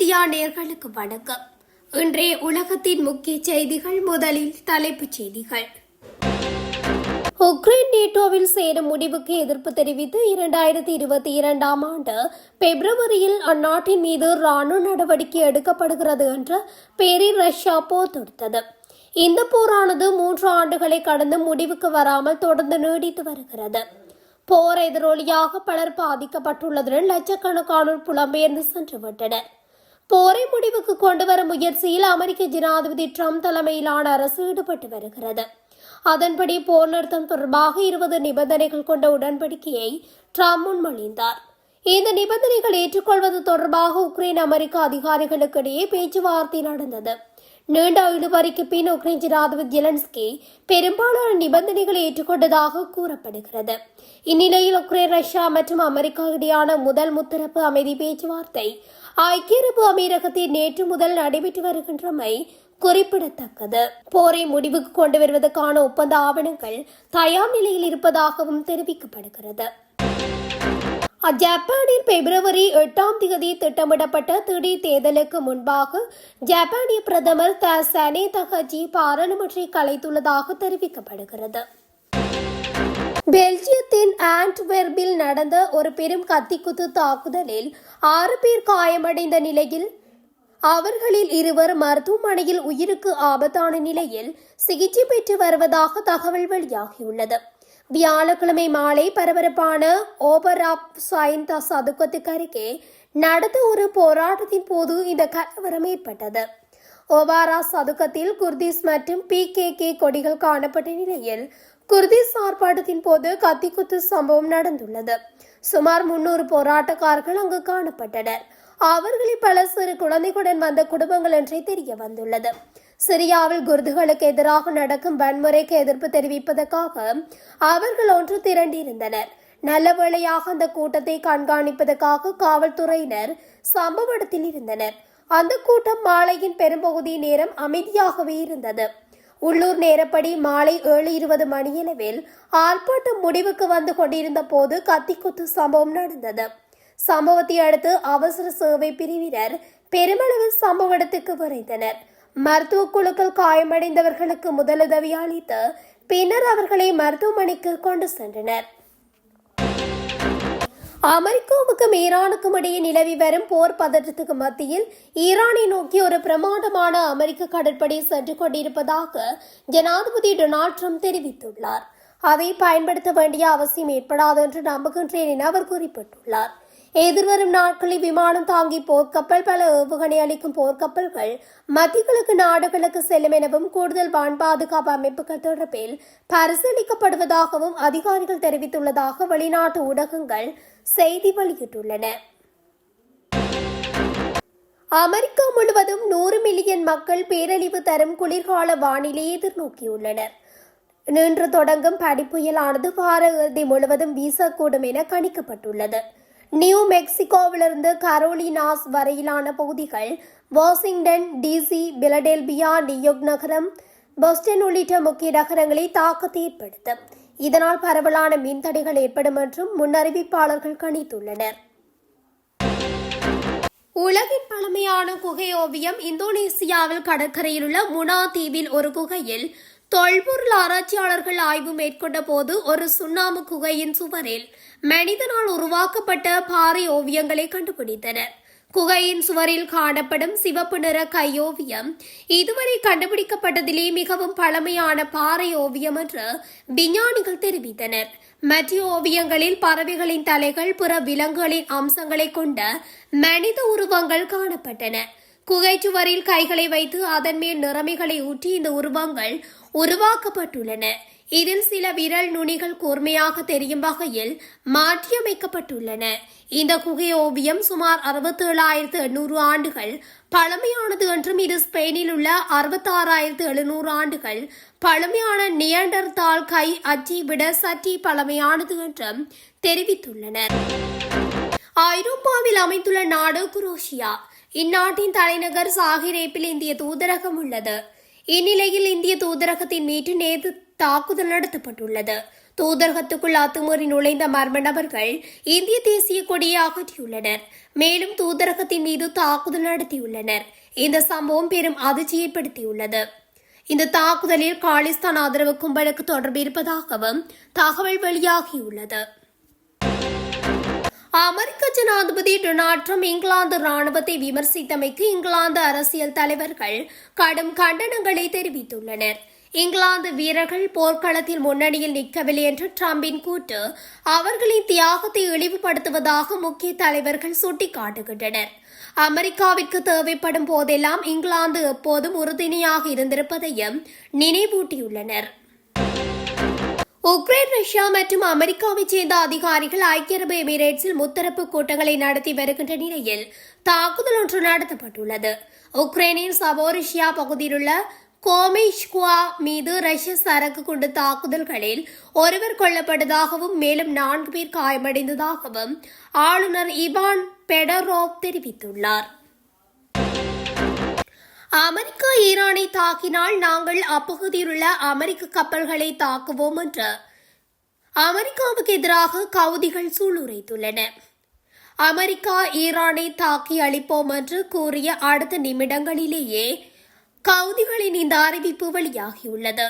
Media நேயர்களுக்கு வணக்கம். இன்றைய உலகத்தின் முக்கிய செய்திகள். முதலில் தலைப்புச் செய்திகள். உக்ரைன் நேட்டோவில் சேரும் முடிவுக்கு எதிர்ப்பு தெரிவித்து 2022 ஆண்டு பிப்ரவரியில் அந்நாட்டின் மீது ராணுவ நடவடிக்கை எடுக்கப்படுகிறது என்ற பெயரில் ரஷ்யா போர் தொடுத்தது. இந்த போரானது 3 ஆண்டுகளை கடந்து முடிவுக்கு வராமல் தொடர்ந்து நீடித்து வருகிறது. போர் எதிரொலியாக பலர் பாதிக்கப்பட்டுள்ளதுடன் லட்சக்கணக்கானோர் புலம்பெயர்ந்து சென்றுவிட்டனர். போரை முடிவுக்கு கொண்டுவரும் முயற்சியில் அமெரிக்க ஜனாதிபதி டிரம்ப் தலைமையிலான அரசு ஈடுபட்டு வருகிறது. அதன்படி போர் நிறுத்தம் தொடர்பாக 20 நிபந்தனைகள் கொண்ட உடன்படிக்கையை டிரம்ப் முன்மொழிந்தார். இந்த நிபந்தனைகள் ஏற்றுக்கொள்வது தொடர்பாக உக்ரைன் அமெரிக்க அதிகாரிகளுக்கு இடையே பேச்சுவார்த்தை நடந்தது. நீண்ட இழுபறிக்கு பின் உக்ரைன் ஜனாதிபதி ஜெலன்ஸ்கி பெரும்பாலான நிபந்தனைகளை ஏற்றுக்கொண்டதாக கூறப்படுகிறது. இந்நிலையில் உக்ரைன், ரஷ்யா மற்றும் அமெரிக்கா இடையான முதல் முத்தரப்பு அமைதி பேச்சுவார்த்தை ஐக்கிய அரபு அமீரகத்தில் நேற்று முதல் நடைபெற்று வருகின்றமை குறிப்பிடத்தக்கது. போரை முடிவுக்கு கொண்டு வருவதற்கான ஒப்பந்த ஆவணங்கள் தயார் நிலையில் இருப்பதாகவும் தெரிவிக்கப்படுகிறது. ஜப்பானில் பிப்ரவரி 8 திட்டமிடப்பட்ட திடீர் தேர்தலுக்கு முன்பாக ஜப்பானிய பிரதமர் சனே தகச்சி பாராளுமன்றத்தை கலைத்துள்ளதாக தெரிவிக்கப்படுகிறது. பெல்ஜியத்தின் ஆண்ட்வெர்பில் நடந்த ஒரு பெரும் கத்திக்குத்து தாக்குதலில் 6 பேர் காயமடைந்த நிலையில் அவர்களில் 2 மருத்துவமனையில் உயிருக்கு ஆபத்தான நிலையில் சிகிச்சை பெற்று வருவதாக தகவல் வெளியாகியுள்ளது. வியாழக்கிழமை மாலை பரபரப்பான ஓபராப் சைன்தா சதுக்கத்துக்கு அருகே நடந்த ஒரு போராட்டத்தின் போது இந்த கலவரம் ஏற்பட்டது. ஓபாரா சதுக்கத்தில் குர்திஸ் மற்றும் PKK கொடிகள் காணப்பட்ட நிலையில் குர்திஸ் ஆர்ப்பாட்டத்தின் போது கத்திக்குத்து சம்பவம் நடந்துள்ளது. சுமார் 300 போராட்டக்காரர்கள் அங்கு காணப்பட்டனர். அவர்களில் பல சிறு குழந்தைகளுடன் வந்த குடும்பங்கள் என்றே தெரிய வந்துள்ளது. சிரியாவில் குர்துகளுக்கு எதிராக நடக்கும் வன்முறைக்கு எதிர்ப்பு தெரிவிப்பதற்காக அவர்கள் ஒன்று திரண்டிருந்தனர். நல்ல வேளையாக அந்த கூட்டத்தை கண்காணிப்பதற்காக காவல்துறையினர் சம்பவ இடத்தில் இருந்தனர். அந்த கூட்டம் மாலையின் பெரும்பகுதி நேரம் அமைதியாகவே இருந்தது. உள்ளூர் நேரப்படி மாலை 7:20 மணியளவில் ஆர்ப்பாட்டம் முடிவுக்கு வந்து கொண்டிருந்த போது கத்திக்குத்து சம்பவம் நடந்தது. சம்பவத்தை அடுத்து அவசர சேவை பிரிவினர் பெருமளவில் சம்பவ இடத்துக்கு விரைந்தனர். மருத்துவ குழுக்கள் காயமடைந்தவர்களுக்கு முதலுதவி அளித்து பின்னர் அவர்களை மருத்துவமனைக்கு கொண்டு சென்றனர். அமெரிக்காவுக்கும் ஈரானுக்கும் இடையே நிலவி வரும் போர் பதற்றத்துக்கு மத்தியில் ஈரானை நோக்கி ஒரு பிரமாண்டமான அமெரிக்க கடற்படை சென்று கொண்டிருப்பதாக ஜனாதிபதி டொனால்ட் ட்ரம்ப் தெரிவித்துள்ளார். அதை பயன்படுத்த வேண்டிய அவசியம் ஏற்படாது என்று நம்புகின்றேன் என அவர் குறிப்பிட்டுள்ளார். எதிர்வரும் நாட்களில் விமானம் தாங்கி போர்க்கப்பல், பல ஏவுகணை அளிக்கும் போர்க்கப்பல்கள் மத்திய கிழக்கு நாடுகளுக்கு செல்லும் எனவும் கூடுதல் வான் பாதுகாப்பு அமைப்புகள் தொடர்பில் பரிசீலிக்கப்படுவதாகவும் அதிகாரிகள் தெரிவித்துள்ளதாக வெளிநாட்டு ஊடகங்கள் செய்தி வெளியிட்டுள்ளன. அமெரிக்கா முழுவதும் 100 மில்லியன் மக்கள் பேரழிவு தரும் குளிர்கால வானிலையை எதிர்நோக்கியுள்ளனர். நின்று தொடங்கும் பனிப்புயலானது வார இறுதி முழுவதும் வீசக்கூடும் என கணிக்கப்பட்டுள்ளது. நியூ மெக்சிகோவிலிருந்து கரோலினாஸ் வரையிலான பகுதிகள், வாஷிங்டன் DC, பிலடெல்பியா, நியூயார்க் நகரம், போஸ்டன் உள்ளிட்ட முக்கிய நகரங்களில் தாக்கத்தை ஏற்படுத்தும். இதனால் பரவலான மின்தடைகள் ஏற்படும் என்றும் முன்னறிவிப்பாளர்கள் கணித்துள்ளனர். உலகின் பழமையான குகை ஓவியம் இந்தோனேசியாவில் கடற்கரையில் உள்ள முனா தீவில் ஒரு குகையில் தொல்பொருள் ஆராய்ச்சியாளர்கள் ஆய்வு மேற்கொண்ட போது ஒரு சுண்ணாம்பு குகையின் சுவரில் மனிதனால் உருவாக்கப்பட்ட பாறை ஓவியங்களை கண்டுபிடித்தனர். குகையின் சுவரில் காணப்படும் சிவப்பு நிற கையோவியம் இதுவரை கண்டுபிடிக்கப்பட்டதிலே மிகவும் பழமையான பாறை ஓவியம் என்று விஞ்ஞானிகள் தெரிவித்தனர். மற்ற ஓவியங்களில் பறவைகளின் தலைகள், பிற விலங்குகளின் அம்சங்களை கொண்ட மனித உருவங்கள் காணப்பட்டன. குகைச்சுவரில் கைகளை வைத்து அதன் மேல் நிறமிகளை ஊற்றி இந்த உருவங்கள் உருவாக்கப்பட்டுள்ளன. இதில் சில விரல் நுனிகள் கூர்மையாக தெரியும் வகையில் மாற்றியமைக்கப்பட்டுள்ளன. இந்த குகை ஓவியம் சுமார் 67,800 ஆண்டுகள் பழமையானது என்றும் இது ஸ்பெயினில் உள்ள 66,700 ஆண்டுகள் பழமையான நியண்டர்தால் கை அச்சை விட சற்றே பழமையானது என்றும் தெரிவித்துள்ளனர். ஐரோப்பாவில் அமைந்துள்ள நாடு குரோஷியா. இந்நாட்டின் தலைநகர் சாகிரேப்பில் இந்திய தூதரகம் உள்ளது. இந்நிலையில் இந்திய தூதரகத்தின் மீது நேற்று தாக்குதல் நடத்தப்பட்டுள்ளது. தூதரகத்துக்குள் அத்துமீறி நுழைந்த மர்ம நபர்கள் இந்திய தேசிய கொடியை அகற்றியுள்ளனர். மேலும் தூதரகத்தின் மீது தாக்குதல் நடத்தியுள்ளனர். இந்த சம்பவம் பெரும் அதிர்ச்சியை ஏற்படுத்தியுள்ளது. இந்த தாக்குதலில் காலிஸ்தான் ஆதரவு கும்பலுக்கு தொடர்பு இருப்பதாகவும் தகவல் வெளியாகியுள்ளது. அமெரிக்க ஜனாதிபதி டொனால்ட் ட்ரம்ப் இங்கிலாந்து ராணுவத்தை விமர்சித்தமைக்கு இங்கிலாந்து அரசியல் தலைவர்கள் கடும் கண்டனங்களை தெரிவித்துள்ளனர். இங்கிலாந்து வீரர்கள் போர்க்களத்தில் முன்னணியில் நிற்கவில்லை என்று ட்ரம்பின் கூற்று அவர்களின் தியாகத்தை இழிவுபடுத்துவதாக முக்கிய தலைவர்கள் சுட்டிக்காட்டுகின்றனர். அமெரிக்காவிற்கு தேவைப்படும் போதெல்லாம் இங்கிலாந்து எப்போதும் உறுதுணையாக இருந்திருப்பதையும் நினைவூட்டியுள்ளனர். உக்ரைன், ரஷ்யா மற்றும் அமெரிக்காவைச் சேர்ந்த அதிகாரிகள் ஐக்கிய அரபு எமிரேட்ஸில் முத்தரப்பு கூட்டங்களை நடத்தி வருகின்ற நிலையில் தாக்குதல் ஒன்று நடத்தப்பட்டுள்ளது. உக்ரைனின் சபோரிஷியா பகுதியிலுள்ள கோமிஷ்குவா மீது ரஷ்ய சரக்கு குண்டு தாக்குதல்களில் ஒருவர் கொல்லப்பட்டதாகவும் மேலும் 4 பேர் காயமடைந்ததாகவும் ஆளுநர் இவான் பெடரோவ் தெரிவித்துள்ளார். அமெரிக்கா ஈரானை தாக்கினால் நாங்கள் அப்பகுதியிலுள்ள அமெரிக்க கப்பல்களை தாக்குவோம் என்று அமெரிக்காவுக்கு எதிராக கவுதிகள் சூளுரைத்துள்ளன. அமெரிக்கா ஈரானை தாக்கி அழிப்போம் என்று கூறிய அடுத்த நிமிடங்களிலேயே கவுதிகளின் இந்த அறிவிப்பு வெளியாகியுள்ளது.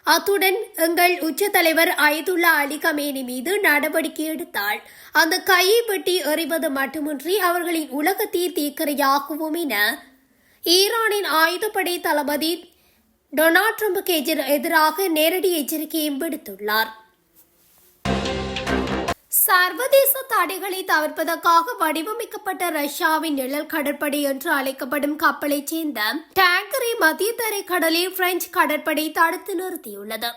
அத்துடன் எங்கள் உச்ச தலைவர் அயதுல்லா அலி கமேனி மீது நடவடிக்கை எடுத்தால் அந்த கையை வெட்டி எறிவது மட்டுமின்றி அவர்களின் உலகத்தை தீக்கிரையாக்குவோம் என ஈரானின் ஆயுதப்படை தளபதி டொனால்ட் ட்ரம்புக்கு எதிராக நேரடி எச்சரிக்கையும் விடுத்துள்ளார். சர்வதேச தடைகளை தவிர்ப்பதற்காக வடிவமைக்கப்பட்ட ரஷ்யாவின் நிழல் கடற்படை என்று அழைக்கப்படும் கப்பலைச் சேர்ந்த டேங்கரை மத்திய தரை கடலில் பிரெஞ்சு கடற்படை தடுத்து நிறுத்தியுள்ளது.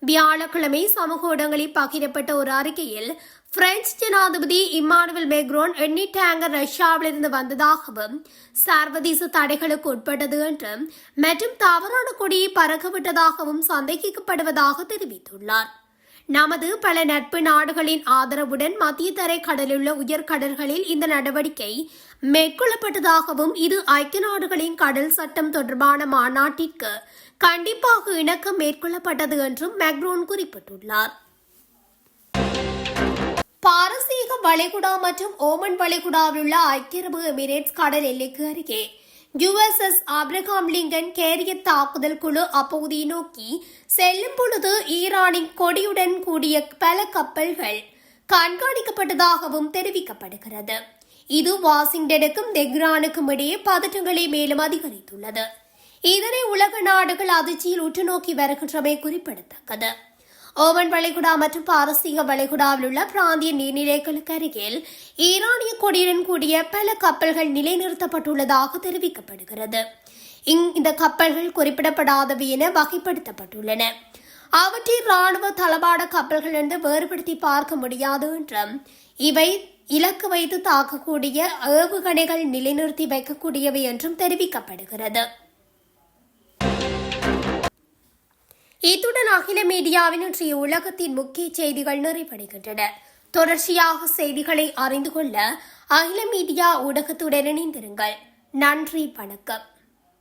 வியாழக்கிழமை சமூக ஊடகங்களில் பகிரப்பட்ட ஒரு அறிக்கையில் பிரெஞ்சு ஜனாதிபதி இம்மானுவேல் மேக்ரோன் எண்ணெய் டேங்கர் ரஷ்யாவிலிருந்து வந்ததாகவும் சர்வதேச தடைகளுக்கு உட்பட்டது என்றும் மற்றும் தவறான கொடியை பறக்கவிட்டதாகவும் சந்தேகிக்கப்படுவதாக தெரிவித்துள்ளார். நமது பல நட்பு நாடுகளின் ஆதரவுடன் மத்திய தரை கடலுள்ள உயர்கடல்களில் இந்த நடவடிக்கை மேற்கொள்ளப்பட்டதாகவும் இது ஐக்கிய நாடுகளின் கடல் சட்டம் தொடர்பான மாநாட்டிற்கு கண்டிப்பாக இணக்கம் மேற்கொள்ளப்பட்டது என்றும் மேக்ரோன் குறிப்பிட்டுள்ளார். பாரசீக வளைகுடா மற்றும் ஓமன் வளைகுடாவில் உள்ள ஐக்கிய அரபு எமிரேட்ஸ் கடல் எல்லைக்கு அருகே USS ஆப்ரஹாம் லிங்கன் கேரியர் தாக்குதல் குழு அப்பகுதியை நோக்கி செல்லும் பொழுது ஈரானின் கொடியுடன் கூடிய பல கப்பல்கள் கண்காணிக்கப்பட்டதாகவும் தெரிவிக்கப்படுகிறது. இது வாஷிங்டனுக்கும் தெஹ்ரானுக்கும் இடையே பதற்றங்களை மேலும் அதிகரித்துள்ளது. இதனை உலக நாடுகள் அதிர்ச்சியில் உற்று நோக்கி வருகின்றமை குறிப்பிடத்தக்கது. ஓமன் வளைகுடா மற்றும் பாரசீக வளைகுடாவில் உள்ள பிராந்திய நீர்நிலைகளுக்கு அருகில் ஈரானிய கொடியுடன் கூடிய பல கப்பல்கள் நிலைநிறுத்தப்பட்டுள்ளதாக தெரிவிக்கப்படுகிறது. இந்த கப்பல்கள் குறிப்பிடப்படாதவை என வகைப்படுத்தப்பட்டுள்ளன. அவற்றை ராணுவ தளவாட கப்பல்கள் என்று வேறுபடுத்தி பார்க்க முடியாது என்றும் இவை இலக்கு வைத்து தாக்கக்கூடிய ஏவுகணைகள் நிலைநிறுத்தி வைக்கக்கூடியவை என்றும் தெரிவிக்கப்படுகிறது. இத்துடன் அகில மீடியாவின் இன்றைய உலகத்தின் முக்கிய செய்திகள் நிறைவடைகின்றன. தொடர்ச்சியாக செய்திகளை அறிந்து கொள்ள அகில மீடியா ஊடகத்துடன் இணைந்திருங்கள். நன்றி, வணக்கம்.